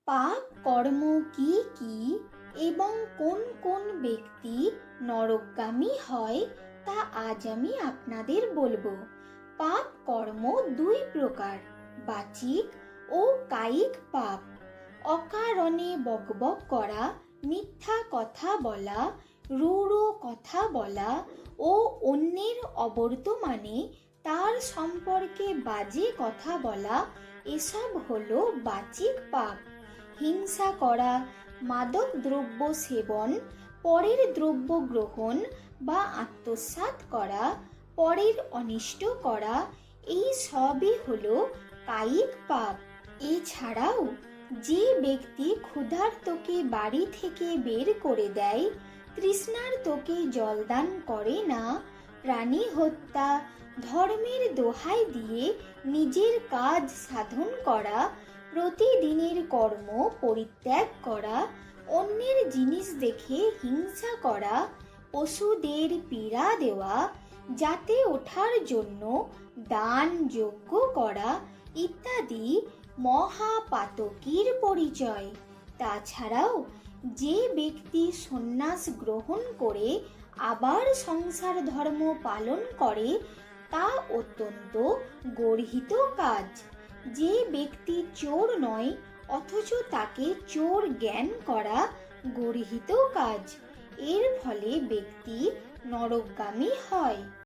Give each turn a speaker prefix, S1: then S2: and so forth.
S1: পাপ কর্ম কি কি এবং কোন কোন ব্যক্তি নরকগামী হয় তা আজ আমি আপনাদের বলবো। পাপ কর্ম দুই প্রকার, বাচিক ও কায়িক পাপ। অকারণে বকবক করা, মিথ্যা কথা বলা, রূঢ় কথা বলা ও অন্যের অবর্তমানে তার সম্পর্কে বাজে কথা বলা, এসব হলো বাচিক পাপ। হিংসা করা, মাদক দ্রব্য সেবন, পরের দ্রব্য গ্রহণ বা আত্মসাৎ করা, পরের অনিষ্ট করা, এই সবই হলো কায়িক পাপ। এছাড়াও যে ব্যক্তি ক্ষুধার্তকে বাড়ি থেকে বের করে দেয়, তৃষ্ণার্তকে জলদান করে না, প্রাণী হত্যা, ধর্মের দোহাই দিয়ে নিজের কাজ সাধন করা, প্রতিদিনের কর্ম পরিত্যাগ করা, অন্যের জিনিস দেখে হিংসা করা, পশুদের পীড়া দেওয়া, যাতে ওঠার জন্য দান যজ্ঞ করা ইত্যাদি মহাপাতকীর পরিচয়। তাছাড়াও যে ব্যক্তি সন্ন্যাস গ্রহণ করে আবার সংসার ধর্ম পালন করে তা অত্যন্ত গর্হিত কাজ। যে ব্যক্তি চোর নয় অথচ তাকে চোর জ্ঞান করা গর্হিত কাজ। এর ফলে ব্যক্তি নরকগামী হয়।